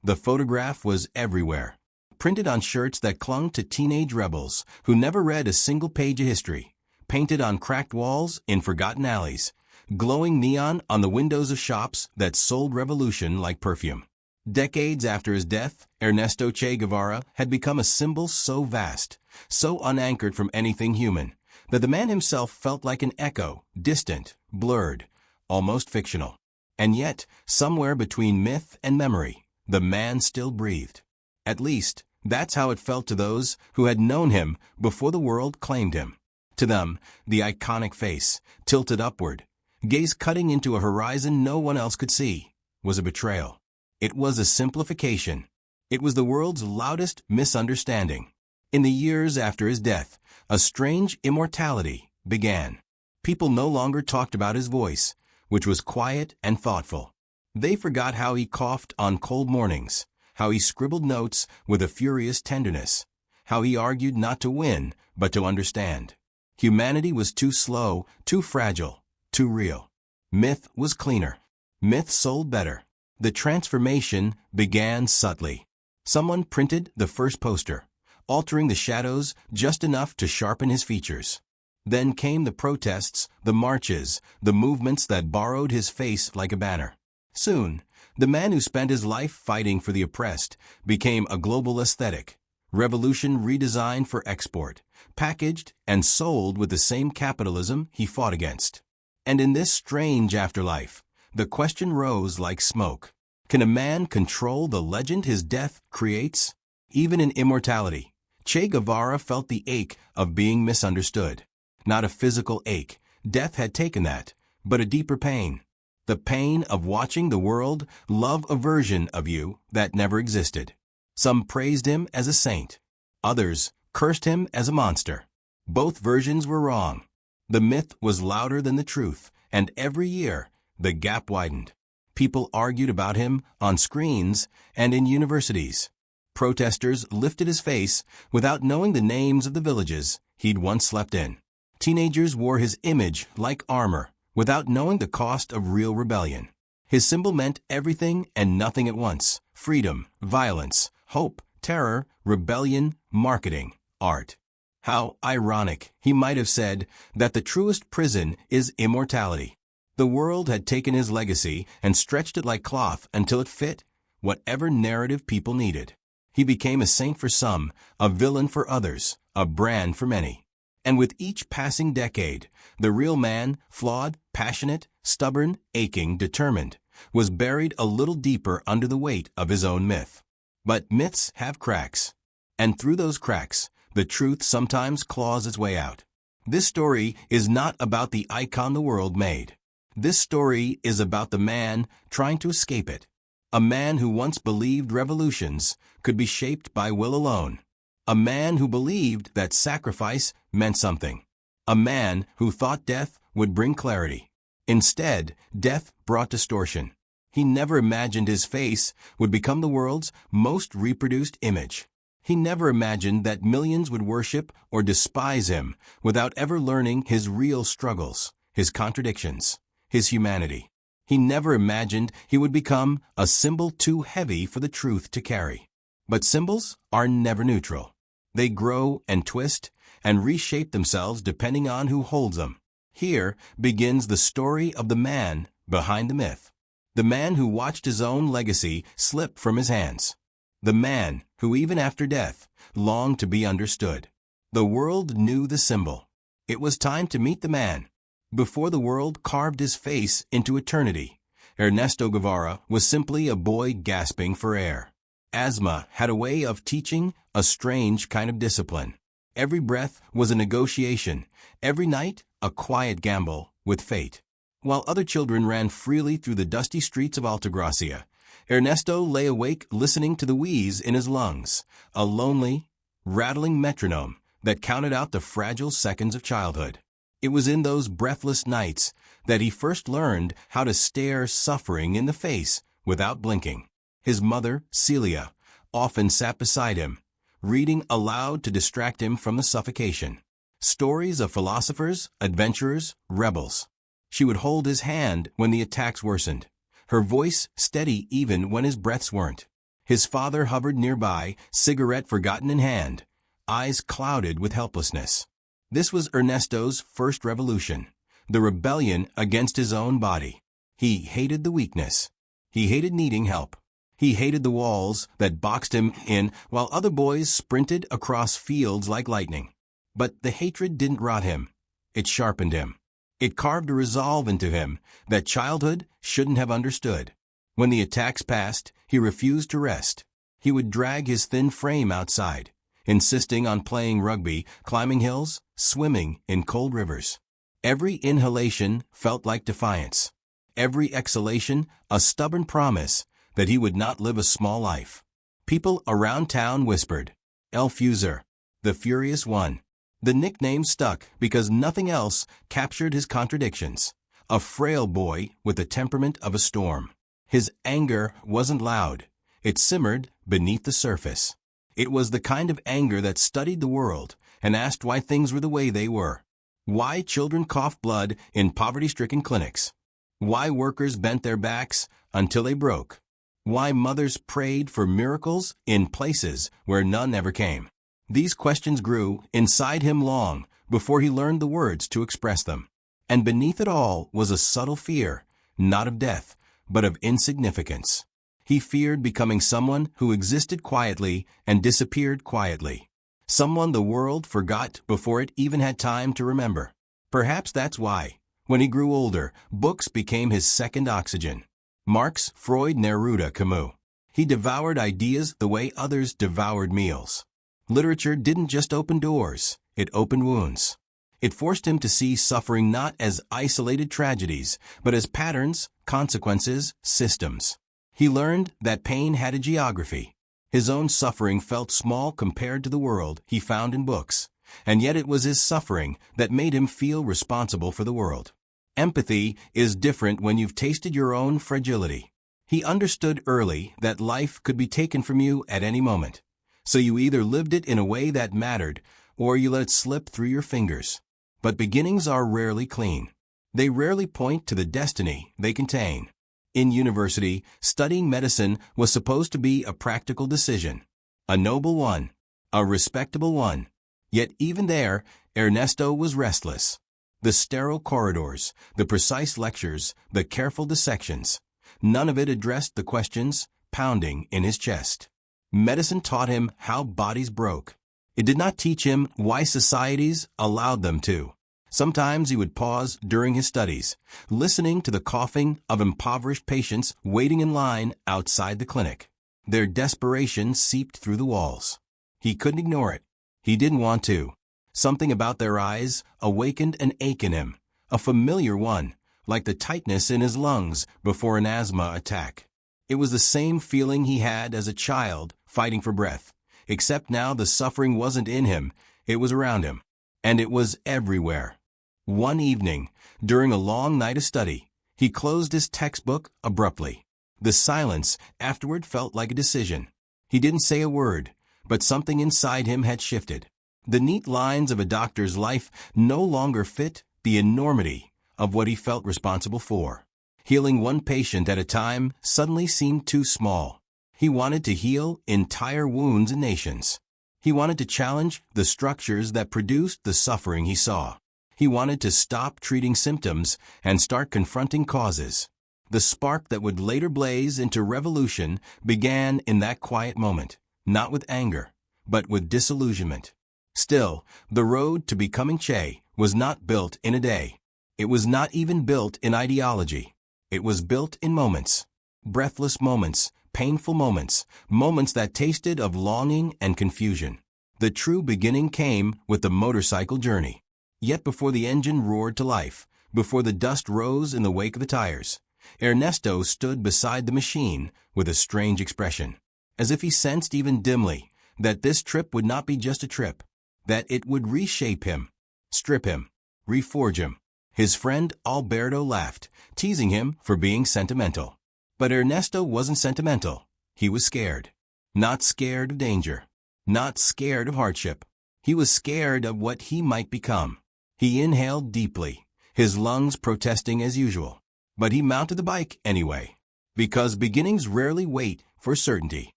The photograph was everywhere, printed on shirts that clung to teenage rebels who never read a single page of history, painted on cracked walls in forgotten alleys, glowing neon on the windows of shops that sold revolution like perfume. Decades after his death, Ernesto Che Guevara had become a symbol so vast, so unanchored from anything human, that the man himself felt like an echo, distant, blurred, almost fictional. And yet, somewhere between myth and memory, the man still breathed. At least, that's how it felt to those who had known him before the world claimed him. To them, the iconic face, tilted upward, gaze cutting into a horizon no one else could see, was a betrayal. It was a simplification. It was the world's loudest misunderstanding. In the years after his death, a strange immortality began. People no longer talked about his voice, which was quiet and thoughtful. They forgot how he coughed on cold mornings, how he scribbled notes with a furious tenderness, how he argued not to win, but to understand. Humanity was too slow, too fragile, too real. Myth was cleaner. Myth sold better. The transformation began subtly. Someone printed the first poster, altering the shadows just enough to sharpen his features. Then came the protests, the marches, the movements that borrowed his face like a banner. Soon, the man who spent his life fighting for the oppressed became a global aesthetic, revolution redesigned for export, packaged and sold with the same capitalism he fought against. And in this strange afterlife, the question rose like smoke. Can a man control the legend his death creates? Even in immortality, Che Guevara felt the ache of being misunderstood. Not a physical ache, death had taken that, but a deeper pain. The pain of watching the world love a version of you that never existed. Some praised him as a saint. Others cursed him as a monster. Both versions were wrong. The myth was louder than the truth, and every year, the gap widened. People argued about him on screens and in universities. Protesters lifted his face without knowing the names of the villages he'd once slept in. Teenagers wore his image like armor without knowing the cost of real rebellion. His symbol meant everything and nothing at once: freedom, violence, hope, terror, rebellion, marketing, art. How ironic, he might have said, that the truest prison is immortality. The world had taken his legacy and stretched it like cloth until it fit whatever narrative people needed. He became a saint for some, a villain for others, a brand for many. And with each passing decade, the real man, flawed, passionate, stubborn, aching, determined, was buried a little deeper under the weight of his own myth. But myths have cracks. And through those cracks, the truth sometimes claws its way out. This story is not about the icon the world made. This story is about the man trying to escape it. A man who once believed revolutions could be shaped by will alone. A man who believed that sacrifice meant something. A man who thought death would bring clarity. Instead, death brought distortion. He never imagined his face would become the world's most reproduced image. He never imagined that millions would worship or despise him without ever learning his real struggles, his contradictions, his humanity. He never imagined he would become a symbol too heavy for the truth to carry. But symbols are never neutral. They grow and twist and reshape themselves depending on who holds them. Here begins the story of the man behind the myth. The man who watched his own legacy slip from his hands. The man who, even after death, longed to be understood. The world knew the symbol. It was time to meet the man. Before the world carved his face into eternity, Ernesto Guevara was simply a boy gasping for air. Asthma had a way of teaching a strange kind of discipline. Every breath was a negotiation, every night a quiet gamble with fate. While other children ran freely through the dusty streets of Altagracia, Ernesto lay awake listening to the wheeze in his lungs, a lonely, rattling metronome that counted out the fragile seconds of childhood. It was in those breathless nights that he first learned how to stare suffering in the face without blinking. His mother, Celia, often sat beside him, reading aloud to distract him from the suffocation. Stories of philosophers, adventurers, rebels. She would hold his hand when the attacks worsened, her voice steady even when his breaths weren't. His father hovered nearby, cigarette forgotten in hand, eyes clouded with helplessness. This was Ernesto's first revolution, the rebellion against his own body. He hated the weakness. He hated needing help. He hated the walls that boxed him in while other boys sprinted across fields like lightning. But the hatred didn't rot him. It sharpened him. It carved a resolve into him that childhood shouldn't have understood. When the attacks passed, he refused to rest. He would drag his thin frame outside, insisting on playing rugby, climbing hills, swimming in cold rivers. Every inhalation felt like defiance. Every exhalation a stubborn promise that he would not live a small life. People around town whispered, "El Fuser, the Furious One." The nickname stuck because nothing else captured his contradictions. A frail boy with the temperament of a storm. His anger wasn't loud. It simmered beneath the surface. It was the kind of anger that studied the world and asked why things were the way they were. Why children coughed blood in poverty-stricken clinics. Why workers bent their backs until they broke. Why mothers prayed for miracles in places where none ever came. These questions grew inside him long before he learned the words to express them. And beneath it all was a subtle fear, not of death, but of insignificance. He feared becoming someone who existed quietly and disappeared quietly. Someone the world forgot before it even had time to remember. Perhaps that's why, when he grew older, books became his second oxygen. Marx, Freud, Neruda, Camus. He devoured ideas the way others devoured meals. Literature didn't just open doors, it opened wounds. It forced him to see suffering not as isolated tragedies, but as patterns, consequences, systems. He learned that pain had a geography. His own suffering felt small compared to the world he found in books, and yet it was his suffering that made him feel responsible for the world. Empathy is different when you've tasted your own fragility. He understood early that life could be taken from you at any moment, so you either lived it in a way that mattered, or you let it slip through your fingers. But beginnings are rarely clean. They rarely point to the destiny they contain. In university, studying medicine was supposed to be a practical decision, a noble one, a respectable one. Yet even there, Ernesto was restless. The sterile corridors, the precise lectures, the careful dissections, none of it addressed the questions pounding in his chest. Medicine taught him how bodies broke. It did not teach him why societies allowed them to. Sometimes he would pause during his studies, listening to the coughing of impoverished patients waiting in line outside the clinic. Their desperation seeped through the walls. He couldn't ignore it. He didn't want to. Something about their eyes awakened an ache in him, a familiar one, like the tightness in his lungs before an asthma attack. It was the same feeling he had as a child fighting for breath, except now the suffering wasn't in him, it was around him. And it was everywhere. One evening, during a long night of study, he closed his textbook abruptly. The silence afterward felt like a decision. He didn't say a word, but something inside him had shifted. The neat lines of a doctor's life no longer fit the enormity of what he felt responsible for. Healing one patient at a time suddenly seemed too small. He wanted to heal entire wounds and nations. He wanted to challenge the structures that produced the suffering he saw. He wanted to stop treating symptoms and start confronting causes. The spark that would later blaze into revolution began in that quiet moment, not with anger, but with disillusionment. Still, the road to becoming Che was not built in a day. It was not even built in ideology. It was built in moments. Breathless moments, painful moments, moments that tasted of longing and confusion. The true beginning came with the motorcycle journey. Yet before the engine roared to life, before the dust rose in the wake of the tires, Ernesto stood beside the machine with a strange expression, as if he sensed even dimly that this trip would not be just a trip, that it would reshape him, strip him, reforge him. His friend Alberto laughed, teasing him for being sentimental. But Ernesto wasn't sentimental. He was scared. Not scared of danger. Not scared of hardship. He was scared of what he might become. He inhaled deeply, his lungs protesting as usual. But he mounted the bike anyway, because beginnings rarely wait for certainty.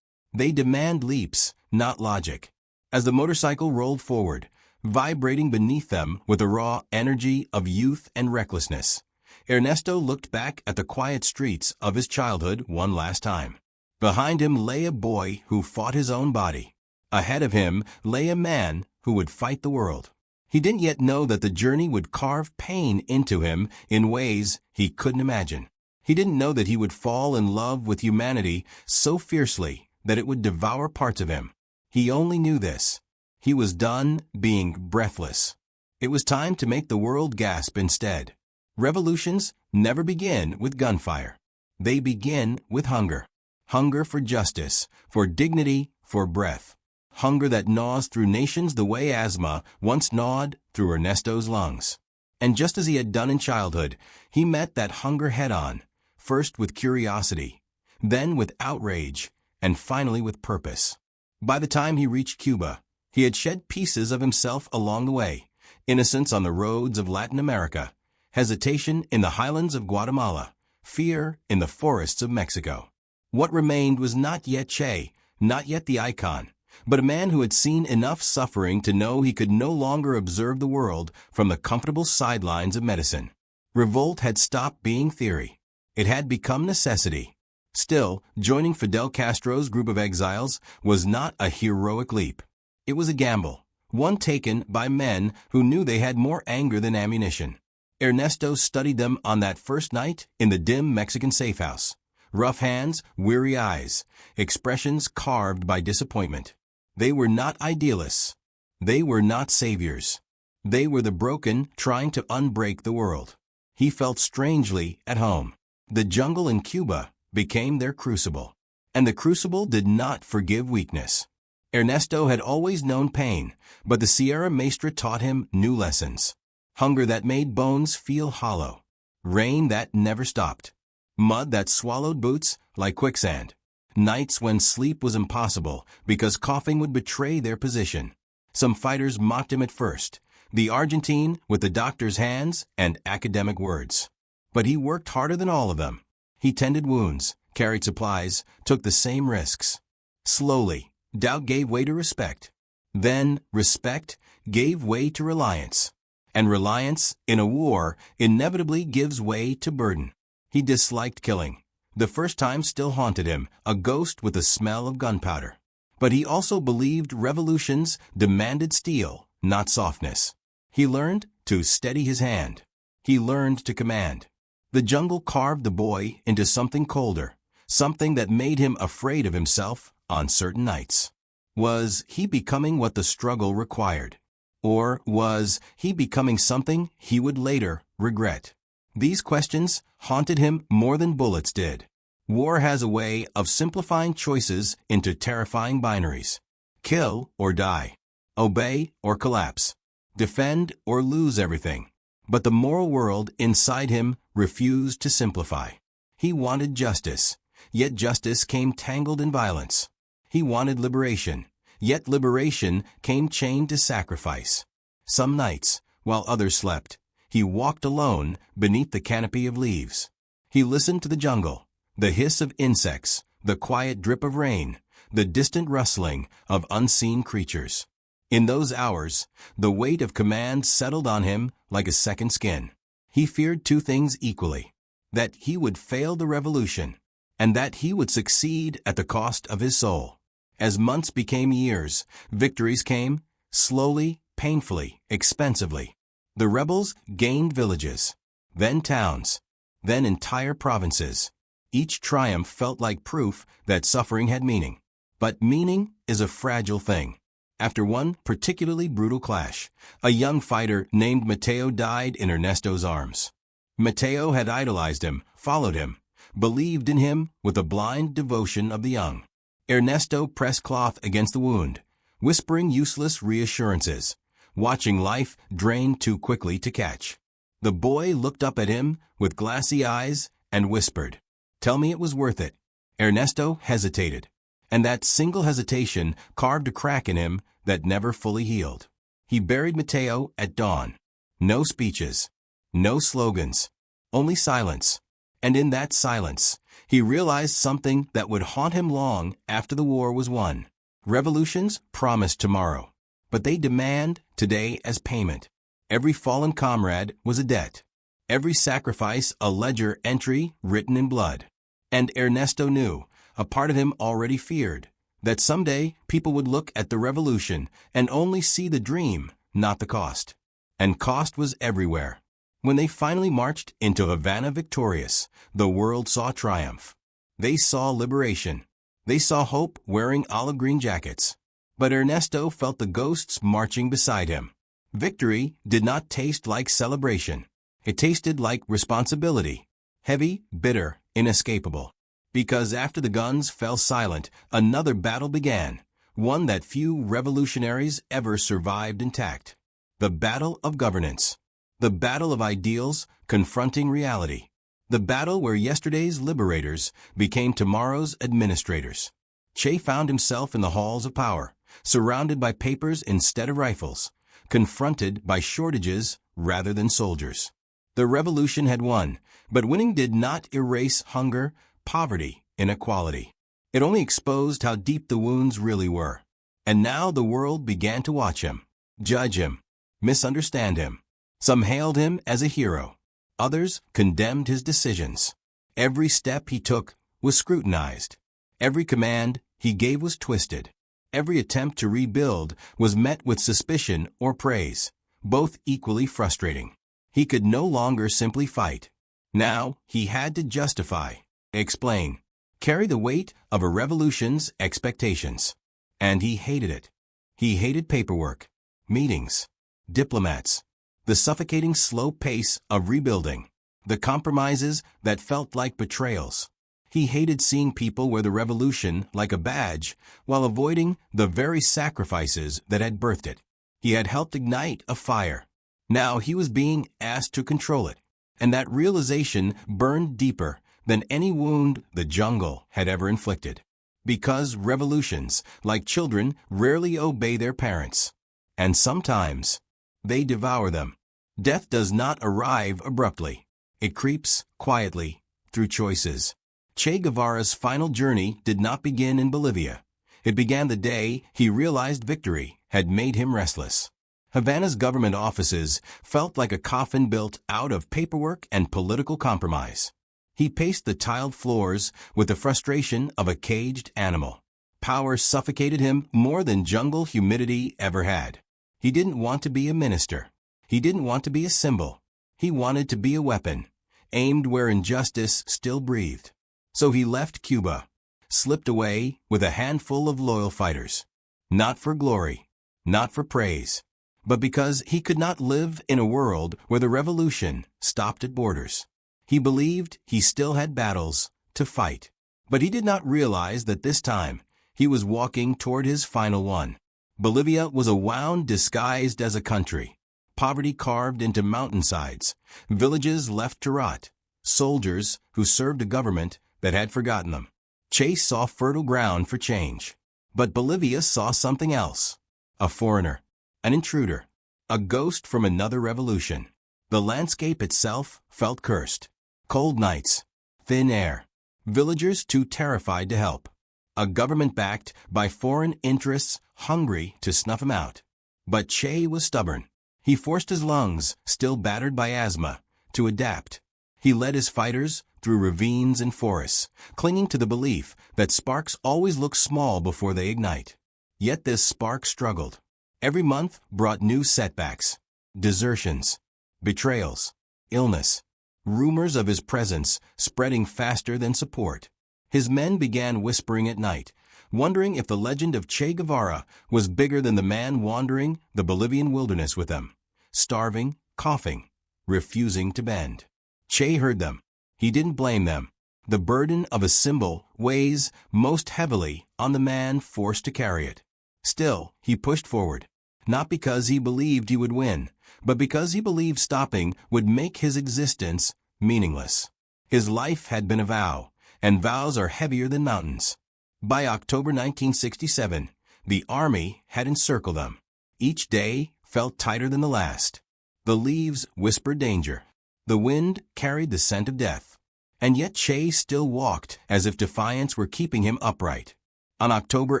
They demand leaps, not logic. As the motorcycle rolled forward, vibrating beneath them with the raw energy of youth and recklessness, Ernesto looked back at the quiet streets of his childhood one last time. Behind him lay a boy who fought his own body. Ahead of him lay a man who would fight the world. He didn't yet know that the journey would carve pain into him in ways he couldn't imagine. He didn't know that he would fall in love with humanity so fiercely that it would devour parts of him. He only knew this. He was done being breathless. It was time to make the world gasp instead. Revolutions never begin with gunfire. They begin with hunger. Hunger for justice, for dignity, for breath. Hunger that gnaws through nations the way asthma once gnawed through Ernesto's lungs. And just as he had done in childhood, he met that hunger head-on, first with curiosity, then with outrage, and finally with purpose. By the time he reached Cuba, he had shed pieces of himself along the way: innocence on the roads of Latin America, hesitation in the highlands of Guatemala, fear in the forests of Mexico. What remained was not yet Che, not yet the icon, but a man who had seen enough suffering to know he could no longer observe the world from the comfortable sidelines of medicine. Revolt had stopped being theory. It had become necessity. Still, joining Fidel Castro's group of exiles was not a heroic leap. It was a gamble, one taken by men who knew they had more anger than ammunition. Ernesto studied them on that first night in the dim Mexican safehouse. Rough hands, weary eyes, expressions carved by disappointment. They were not idealists. They were not saviors. They were the broken trying to unbreak the world. He felt strangely at home. The jungle in Cuba became their crucible. And the crucible did not forgive weakness. Ernesto had always known pain, but the Sierra Maestra taught him new lessons. Hunger that made bones feel hollow. Rain that never stopped. Mud that swallowed boots like quicksand. Nights when sleep was impossible because coughing would betray their position. Some fighters mocked him at first, the Argentine with the doctor's hands and academic words. But he worked harder than all of them. He tended wounds, carried supplies, took the same risks. Slowly, doubt gave way to respect. Then, respect gave way to reliance. And reliance, in a war, inevitably gives way to burden. He disliked killing. The first time still haunted him, a ghost with the smell of gunpowder. But he also believed revolutions demanded steel, not softness. He learned to steady his hand. He learned to command. The jungle carved the boy into something colder, something that made him afraid of himself on certain nights. Was he becoming what the struggle required? Or was he becoming something he would later regret? These questions haunted him more than bullets did. War has a way of simplifying choices into terrifying binaries. Kill or die. Obey or collapse. Defend or lose everything. But the moral world inside him refused to simplify. He wanted justice, yet justice came tangled in violence. He wanted liberation, yet liberation came chained to sacrifice. Some nights, while others slept, he walked alone beneath the canopy of leaves. He listened to the jungle, the hiss of insects, the quiet drip of rain, the distant rustling of unseen creatures. In those hours, the weight of command settled on him like a second skin. He feared two things equally: that he would fail the revolution, and that he would succeed at the cost of his soul. As months became years, victories came, slowly, painfully, expensively. The rebels gained villages, then towns, then entire provinces. Each triumph felt like proof that suffering had meaning. But meaning is a fragile thing. After one particularly brutal clash, a young fighter named Mateo died in Ernesto's arms. Mateo had idolized him, followed him, believed in him with the blind devotion of the young. Ernesto pressed cloth against the wound, whispering useless reassurances, watching life drain too quickly to catch. The boy looked up at him with glassy eyes and whispered, "Tell me it was worth it." Ernesto hesitated, and that single hesitation carved a crack in him that never fully healed. He buried Mateo at dawn. No speeches, no slogans, only silence. And in that silence, he realized something that would haunt him long after the war was won. Revolutions promise tomorrow, but they demand today as payment. Every fallen comrade was a debt. Every sacrifice a ledger entry written in blood. And Ernesto knew, a part of him already feared, that someday people would look at the revolution and only see the dream, not the cost. And cost was everywhere. When they finally marched into Havana victorious, the world saw triumph. They saw liberation. They saw hope wearing olive green jackets. But Ernesto felt the ghosts marching beside him. Victory did not taste like celebration. It tasted like responsibility. Heavy, bitter, inescapable. Because after the guns fell silent, another battle began, one that few revolutionaries ever survived intact. The battle of governance. The battle of ideals confronting reality. The battle where yesterday's liberators became tomorrow's administrators. Che found himself in the halls of power, surrounded by papers instead of rifles, confronted by shortages rather than soldiers. The revolution had won, but winning did not erase hunger, poverty, inequality. It only exposed how deep the wounds really were. And now the world began to watch him, judge him, misunderstand him. Some hailed him as a hero. Others condemned his decisions. Every step he took was scrutinized. Every command he gave was twisted. Every attempt to rebuild was met with suspicion or praise, both equally frustrating. He could no longer simply fight. Now he had to justify, explain, carry the weight of a revolution's expectations. And he hated it. He hated paperwork, meetings, diplomats, the suffocating slow pace of rebuilding, the compromises that felt like betrayals. He hated seeing people wear the revolution like a badge while avoiding the very sacrifices that had birthed it. He had helped ignite a fire. Now he was being asked to control it, and that realization burned deeper than any wound the jungle had ever inflicted. Because revolutions, like children, rarely obey their parents. And sometimes, they devour them. Death does not arrive abruptly. It creeps quietly through choices. Che Guevara's final journey did not begin in Bolivia. It began the day he realized victory had made him restless. Havana's government offices felt like a coffin built out of paperwork and political compromise. He paced the tiled floors with the frustration of a caged animal. Power suffocated him more than jungle humidity ever had. He didn't want to be a minister. He didn't want to be a symbol. He wanted to be a weapon, aimed where injustice still breathed. So he left Cuba, slipped away with a handful of loyal fighters. Not for glory, not for praise, but because he could not live in a world where the revolution stopped at borders. He believed he still had battles to fight, but he did not realize that this time he was walking toward his final one. Bolivia was a wound disguised as a country, poverty carved into mountainsides, villages left to rot, soldiers who served a government that had forgotten them. Che saw fertile ground for change, but Bolivia saw something else. A foreigner, an intruder, a ghost from another revolution. The landscape itself felt cursed. Cold nights, thin air, villagers too terrified to help. A government backed by foreign interests hungry to snuff him out. But Che was stubborn. He forced his lungs, still battered by asthma, to adapt. He led his fighters through ravines and forests, clinging to the belief that sparks always look small before they ignite. Yet this spark struggled. Every month brought new setbacks, desertions, betrayals, illness, rumors of his presence spreading faster than support. His men began whispering at night, wondering if the legend of Che Guevara was bigger than the man wandering the Bolivian wilderness with them, starving, coughing, refusing to bend. Che heard them. He didn't blame them. The burden of a symbol weighs most heavily on the man forced to carry it. Still, he pushed forward, not because he believed he would win, but because he believed stopping would make his existence meaningless. His life had been a vow, and vows are heavier than mountains. By October 1967, the army had encircled them. Each day felt tighter than the last. The leaves whispered danger. The wind carried the scent of death. And yet Che still walked as if defiance were keeping him upright. On October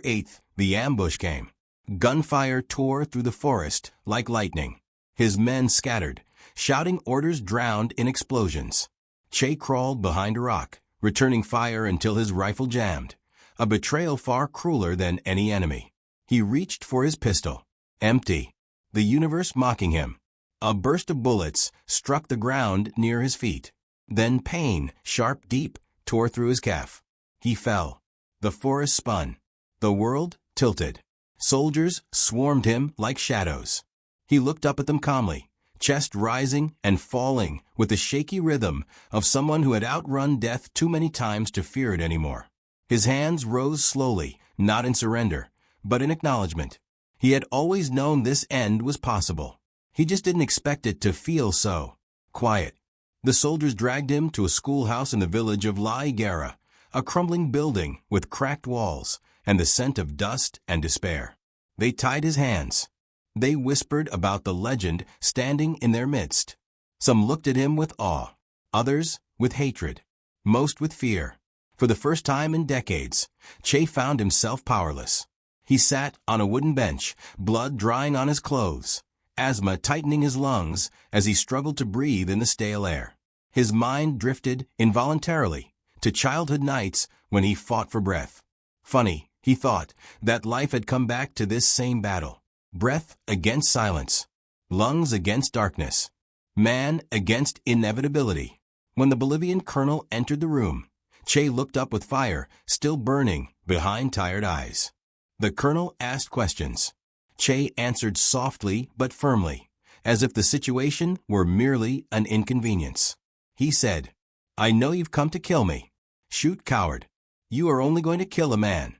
8th, the ambush came. Gunfire tore through the forest like lightning. His men scattered, shouting orders drowned in explosions. Che crawled behind a rock, returning fire until his rifle jammed, a betrayal far crueler than any enemy. He reached for his pistol. Empty. The universe mocking him. A burst of bullets struck the ground near his feet. Then pain, sharp, deep, tore through his calf. He fell. The forest spun. The world tilted. Soldiers swarmed him like shadows. He looked up at them calmly, chest rising and falling with the shaky rhythm of someone who had outrun death too many times to fear it anymore. His hands rose slowly, not in surrender, but in acknowledgement. He had always known this end was possible. He just didn't expect it to feel so quiet. The soldiers dragged him to a schoolhouse in the village of La Higuera, a crumbling building with cracked walls and the scent of dust and despair. They tied his hands. They whispered about the legend standing in their midst. Some looked at him with awe, others with hatred, most with fear. For the first time in decades, Che found himself powerless. He sat on a wooden bench, blood drying on his clothes, asthma tightening his lungs as he struggled to breathe in the stale air. His mind drifted, involuntarily, to childhood nights when he fought for breath. Funny, he thought, that life had come back to this same battle. Breath against silence. Lungs against darkness. Man against inevitability. When the Bolivian colonel entered the room, Che looked up with fire still burning behind tired eyes. The colonel asked questions. Che answered softly but firmly, as if the situation were merely an inconvenience. He said, "I know you've come to kill me. Shoot, coward. You are only going to kill a man."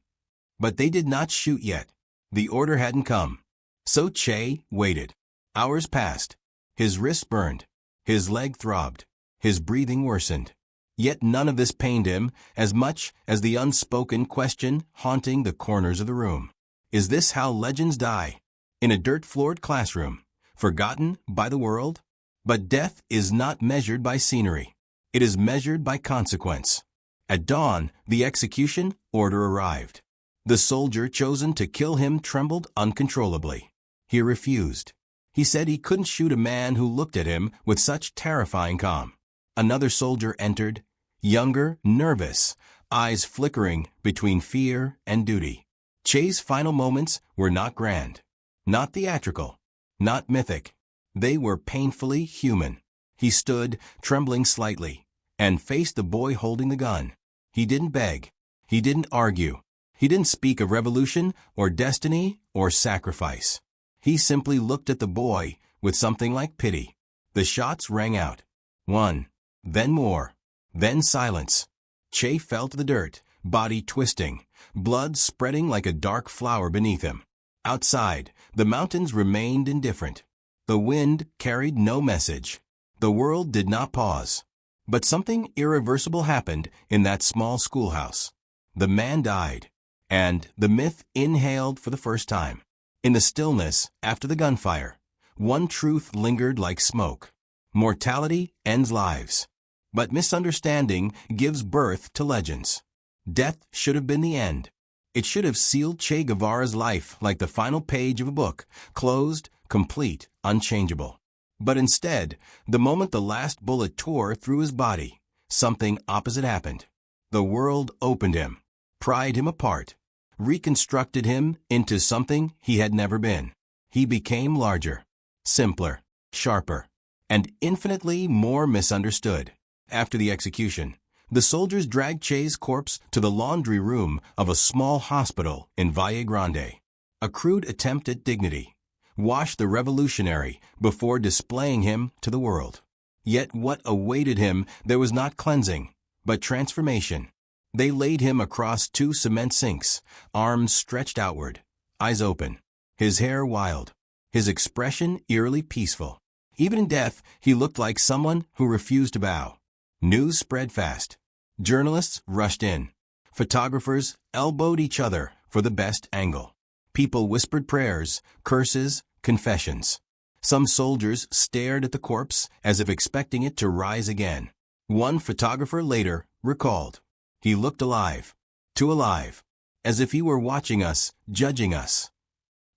But they did not shoot yet. The order hadn't come. So Che waited. Hours passed. His wrist burned. His leg throbbed. His breathing worsened. Yet none of this pained him as much as the unspoken question haunting the corners of the room. Is this how legends die? In a dirt-floored classroom, forgotten by the world? But death is not measured by scenery. It is measured by consequence. At dawn, the execution order arrived. The soldier chosen to kill him trembled uncontrollably. He refused. He said he couldn't shoot a man who looked at him with such terrifying calm. Another soldier entered, younger, nervous, eyes flickering between fear and duty. Che's final moments were not grand, not theatrical, not mythic. They were painfully human. He stood, trembling slightly, and faced the boy holding the gun. He didn't beg. He didn't argue. He didn't speak of revolution or destiny or sacrifice. He simply looked at the boy with something like pity. The shots rang out. One, then more, then silence. Che fell to the dirt, body twisting, blood spreading like a dark flower beneath him. Outside, the mountains remained indifferent. The wind carried no message. The world did not pause. But something irreversible happened in that small schoolhouse. The man died, and the myth inhaled for the first time. In the stillness after the gunfire, one truth lingered like smoke. Mortality ends lives. But misunderstanding gives birth to legends. Death should have been the end. It should have sealed Che Guevara's life like the final page of a book, closed, complete, unchangeable. But instead, the moment the last bullet tore through his body, something opposite happened. The world opened him, pried him apart, reconstructed him into something he had never been. He became larger, simpler, sharper, and infinitely more misunderstood. After the execution, the soldiers dragged Che's corpse to the laundry room of a small hospital in Valle Grande. A crude attempt at dignity. Wash the revolutionary before displaying him to the world. Yet what awaited him there was not cleansing, but transformation. They laid him across two cement sinks, arms stretched outward, eyes open, his hair wild, his expression eerily peaceful. Even in death, he looked like someone who refused to bow. News spread fast. Journalists rushed in. Photographers elbowed each other for the best angle. People whispered prayers, curses, confessions. Some soldiers stared at the corpse as if expecting it to rise again. One photographer later recalled, "He looked alive, too alive, as if he were watching us, judging us."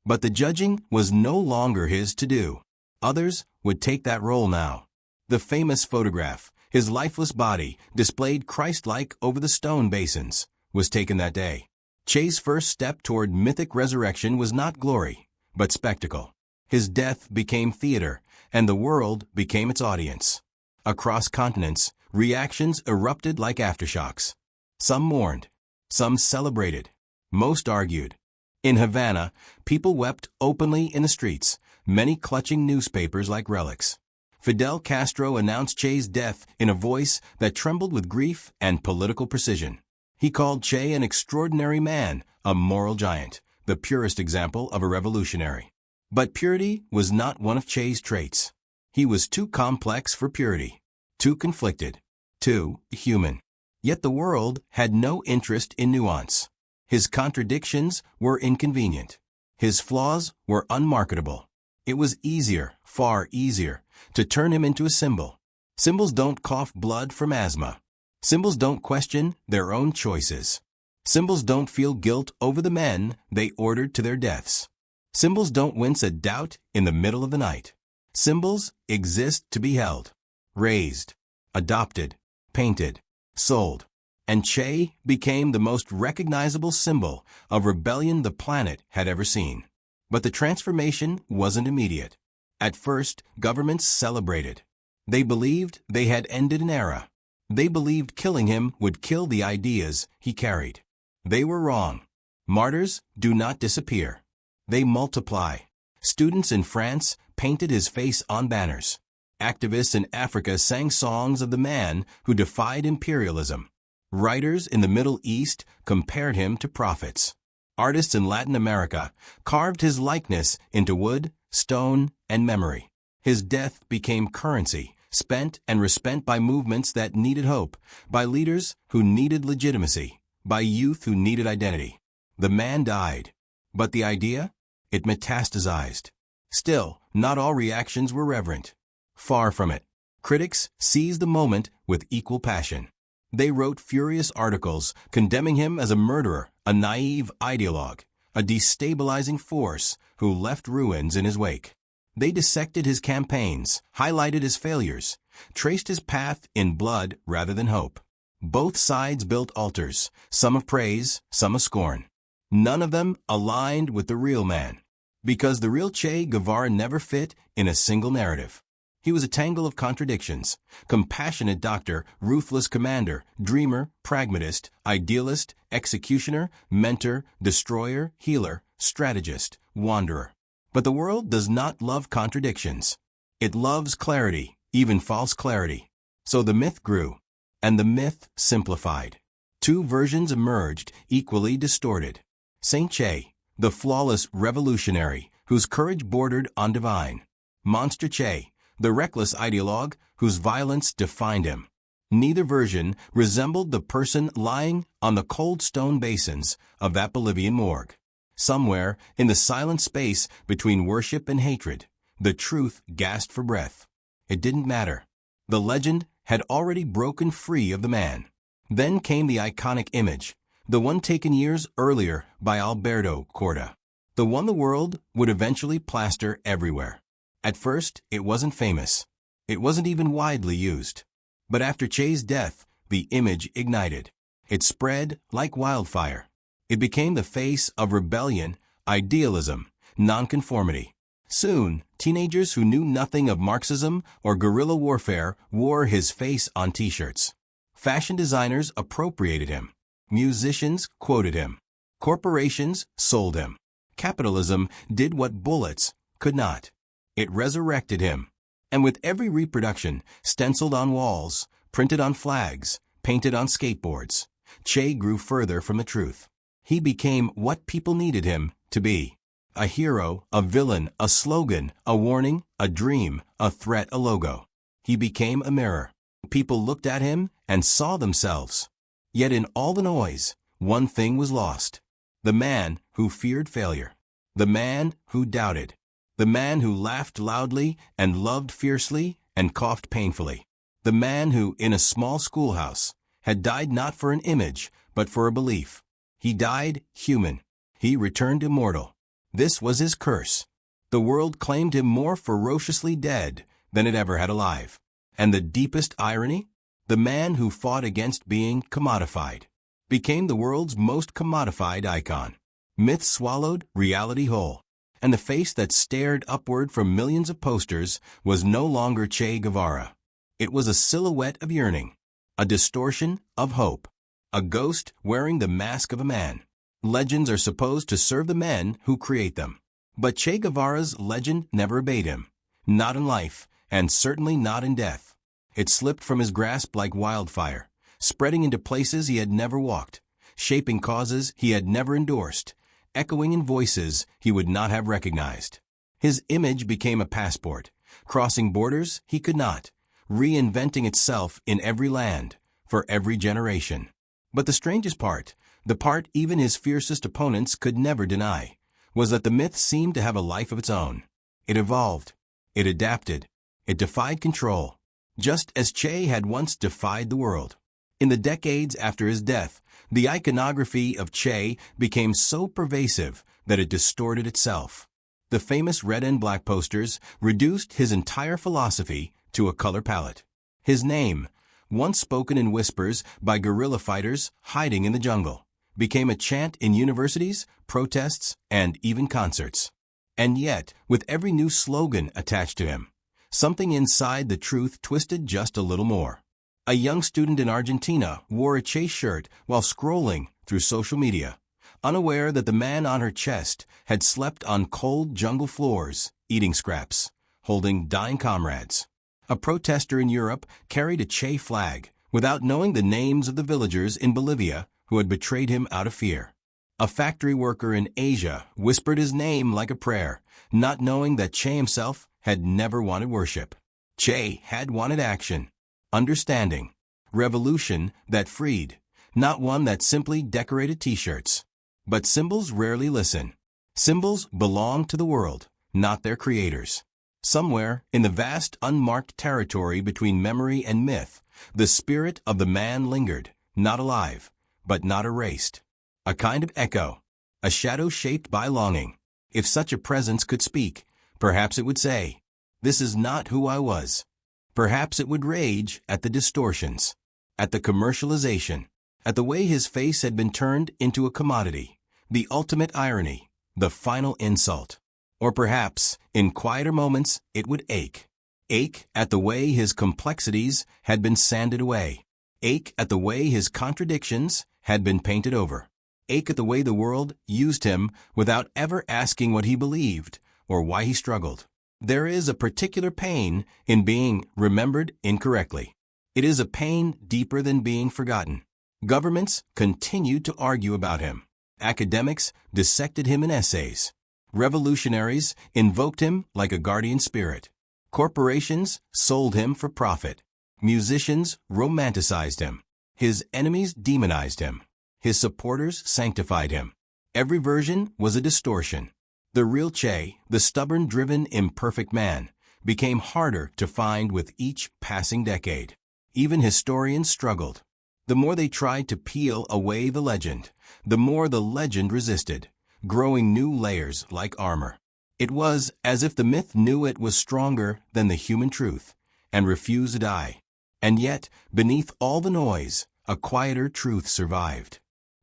But the judging was no longer his to do. Others would take that role now. The famous photograph, his lifeless body, displayed Christ-like over the stone basins, was taken that day. Che's first step toward mythic resurrection was not glory, but spectacle. His death became theater, and the world became its audience. Across continents, reactions erupted like aftershocks. Some mourned, some celebrated, most argued. In Havana, people wept openly in the streets, many clutching newspapers like relics. Fidel Castro announced Che's death in a voice that trembled with grief and political precision. He called Che an extraordinary man, a moral giant, the purest example of a revolutionary. But purity was not one of Che's traits. He was too complex for purity, too conflicted, too human. Yet the world had no interest in nuance. His contradictions were inconvenient. His flaws were unmarketable. It was easier, far easier, to turn him into a symbol. Symbols don't cough blood from asthma. Symbols don't question their own choices. Symbols don't feel guilt over the men they ordered to their deaths. Symbols don't wince at doubt in the middle of the night. Symbols exist to be held, raised, adopted, painted, sold. And Che became the most recognizable symbol of rebellion the planet had ever seen. But the transformation wasn't immediate. At first, governments celebrated. They believed they had ended an era. They believed killing him would kill the ideas he carried. They were wrong. Martyrs do not disappear. They multiply. Students in France painted his face on banners. Activists in Africa sang songs of the man who defied imperialism. Writers in the Middle East compared him to prophets. Artists in Latin America carved his likeness into wood, stone, and memory. His death became currency, spent and respent by movements that needed hope, by leaders who needed legitimacy, by youth who needed identity. The man died. But the idea? It metastasized. Still, not all reactions were reverent. Far from it. Critics seized the moment with equal passion. They wrote furious articles condemning him as a murderer, a naive ideologue, a destabilizing force who left ruins in his wake. They dissected his campaigns, highlighted his failures, traced his path in blood rather than hope. Both sides built altars, some of praise, some of scorn. None of them aligned with the real man, because the real Che Guevara never fit in a single narrative. He was a tangle of contradictions: compassionate doctor, ruthless commander, dreamer, pragmatist, idealist, executioner, mentor, destroyer, healer, strategist, wanderer. But the world does not love contradictions. It loves clarity, even false clarity. So the myth grew, and the myth simplified. Two versions emerged, equally distorted. Saint Che, the flawless revolutionary, whose courage bordered on divine. Monster Che, the reckless ideologue whose violence defined him. Neither version resembled the person lying on the cold stone basins of that Bolivian morgue. Somewhere in the silent space between worship and hatred, the truth gasped for breath. It didn't matter. The legend had already broken free of the man. Then came the iconic image, the one taken years earlier by Alberto Corda, the one the world would eventually plaster everywhere. At first, it wasn't famous. It wasn't even widely used. But after Che's death, the image ignited. It spread like wildfire. It became the face of rebellion, idealism, nonconformity. Soon, teenagers who knew nothing of Marxism or guerrilla warfare wore his face on t-shirts. Fashion designers appropriated him. Musicians quoted him. Corporations sold him. Capitalism did what bullets could not. It resurrected him. And with every reproduction, stenciled on walls, printed on flags, painted on skateboards, Che grew further from the truth. He became what people needed him to be. A hero, a villain, a slogan, a warning, a dream, a threat, a logo. He became a mirror. People looked at him and saw themselves. Yet in all the noise, one thing was lost. The man who feared failure. The man who doubted. The man who laughed loudly and loved fiercely and coughed painfully. The man who, in a small schoolhouse, had died not for an image, but for a belief. He died human. He returned immortal. This was his curse. The world claimed him more ferociously dead than it ever had alive. And the deepest irony? The man who fought against being commodified became the world's most commodified icon. Myth swallowed, reality whole. And the face that stared upward from millions of posters was no longer Che Guevara. It was a silhouette of yearning, a distortion of hope, a ghost wearing the mask of a man. Legends are supposed to serve the men who create them. But Che Guevara's legend never obeyed him. Not in life, and certainly not in death. It slipped from his grasp like wildfire, spreading into places he had never walked, shaping causes he had never endorsed, echoing in voices he would not have recognized. His image became a passport, crossing borders he could not, reinventing itself in every land, for every generation. But the strangest part, the part even his fiercest opponents could never deny, was that the myth seemed to have a life of its own. It evolved. It adapted. It defied control, just as Che had once defied the world. In the decades after his death, the iconography of Che became so pervasive that it distorted itself. The famous red and black posters reduced his entire philosophy to a color palette. His name, once spoken in whispers by guerrilla fighters hiding in the jungle, became a chant in universities, protests, and even concerts. And yet, with every new slogan attached to him, something inside the truth twisted just a little more. A young student in Argentina wore a Che shirt while scrolling through social media, unaware that the man on her chest had slept on cold jungle floors, eating scraps, holding dying comrades. A protester in Europe carried a Che flag without knowing the names of the villagers in Bolivia who had betrayed him out of fear. A factory worker in Asia whispered his name like a prayer, not knowing that Che himself had never wanted worship. Che had wanted action, understanding, revolution that freed, not one that simply decorated t-shirts. But symbols rarely listen. Symbols belong to the world, not their creators. Somewhere in the vast unmarked territory between memory and myth, the spirit of the man lingered, not alive, but not erased. A kind of echo, a shadow shaped by longing. If such a presence could speak, perhaps it would say, "This is not who I was." Perhaps it would rage at the distortions, at the commercialization, at the way his face had been turned into a commodity, the ultimate irony, the final insult. Or perhaps, in quieter moments, it would ache. Ache at the way his complexities had been sanded away. Ache at the way his contradictions had been painted over. Ache at the way the world used him without ever asking what he believed or why he struggled. There is a particular pain in being remembered incorrectly. It is a pain deeper than being forgotten. Governments continued to argue about him. Academics dissected him in essays. Revolutionaries invoked him like a guardian spirit. Corporations sold him for profit. Musicians romanticized him. His enemies demonized him. His supporters sanctified him. Every version was a distortion. The real Che, the stubborn, driven, imperfect man, became harder to find with each passing decade. Even historians struggled. The more they tried to peel away the legend, the more the legend resisted, growing new layers like armor. It was as if the myth knew it was stronger than the human truth and refused to die. And yet, beneath all the noise, a quieter truth survived.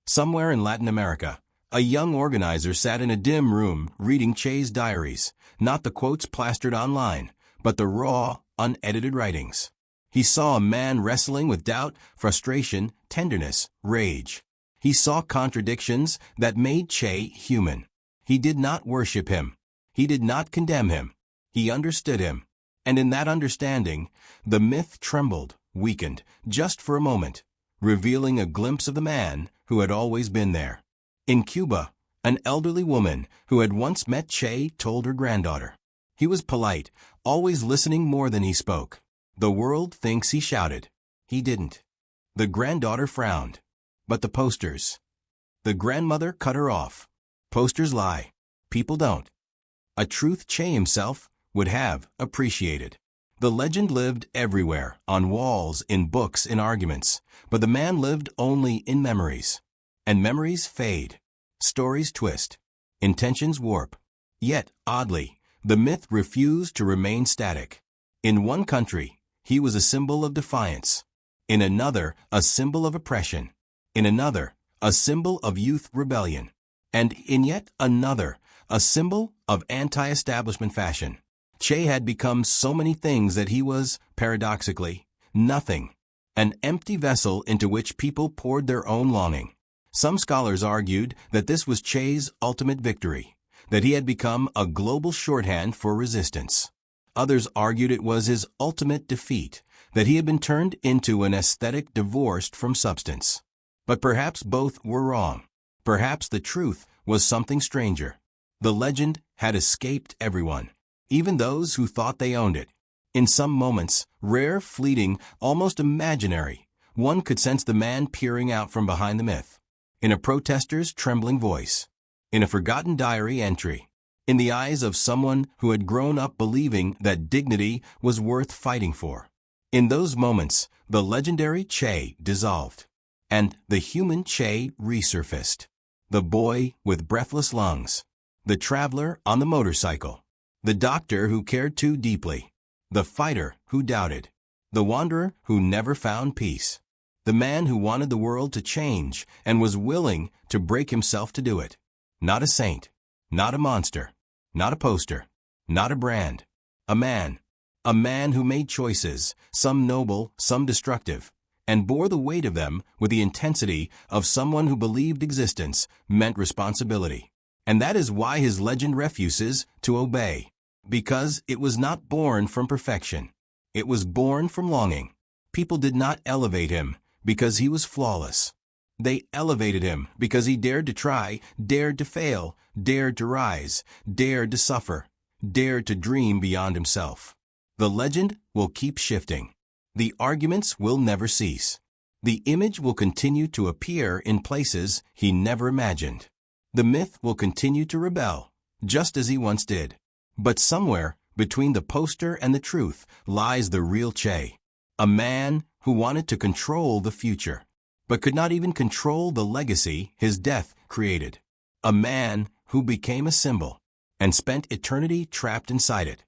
Somewhere in Latin America, a young organizer sat in a dim room reading Che's diaries, not the quotes plastered online, but the raw, unedited writings. He saw a man wrestling with doubt, frustration, tenderness, rage. He saw contradictions that made Che human. He did not worship him. He did not condemn him. He understood him. And in that understanding, the myth trembled, weakened, just for a moment, revealing a glimpse of the man who had always been there. In Cuba, an elderly woman who had once met Che told her granddaughter. He was polite, always listening more than he spoke. The world thinks he shouted. He didn't. The granddaughter frowned. But the posters. The grandmother cut her off. Posters lie. People don't. A truth Che himself would have appreciated. The legend lived everywhere, on walls, in books, in arguments, but the man lived only in memories. And memories fade. Stories twist. Intentions warp. Yet, oddly, the myth refused to remain static. In one country, he was a symbol of defiance. In another, a symbol of oppression. In another, a symbol of youth rebellion. And in yet another, a symbol of anti-establishment fashion. Che had become so many things that he was, paradoxically, nothing. An empty vessel into which people poured their own longing. Some scholars argued that this was Che's ultimate victory, that he had become a global shorthand for resistance. Others argued it was his ultimate defeat, that he had been turned into an aesthetic divorced from substance. But perhaps both were wrong. Perhaps the truth was something stranger. The legend had escaped everyone, even those who thought they owned it. In some moments, rare, fleeting, almost imaginary, one could sense the man peering out from behind the myth. In a protester's trembling voice. In a forgotten diary entry. In the eyes of someone who had grown up believing that dignity was worth fighting for. In those moments, the legendary Che dissolved. And the human Che resurfaced. The boy with breathless lungs. The traveler on the motorcycle. The doctor who cared too deeply. The fighter who doubted. The wanderer who never found peace. The man who wanted the world to change and was willing to break himself to do it. Not a saint. Not a monster. Not a poster. Not a brand. A man. A man who made choices, some noble, some destructive, and bore the weight of them with the intensity of someone who believed existence meant responsibility. And that is why his legend refuses to obey. Because it was not born from perfection. It was born from longing. People did not elevate him because he was flawless. They elevated him because he dared to try, dared to fail, dared to rise, dared to suffer, dared to dream beyond himself. The legend will keep shifting. The arguments will never cease. The image will continue to appear in places he never imagined. The myth will continue to rebel, just as he once did. But somewhere between the poster and the truth lies the real Che. A man who wanted to control the future, but could not even control the legacy his death created. A man who became a symbol and spent eternity trapped inside it.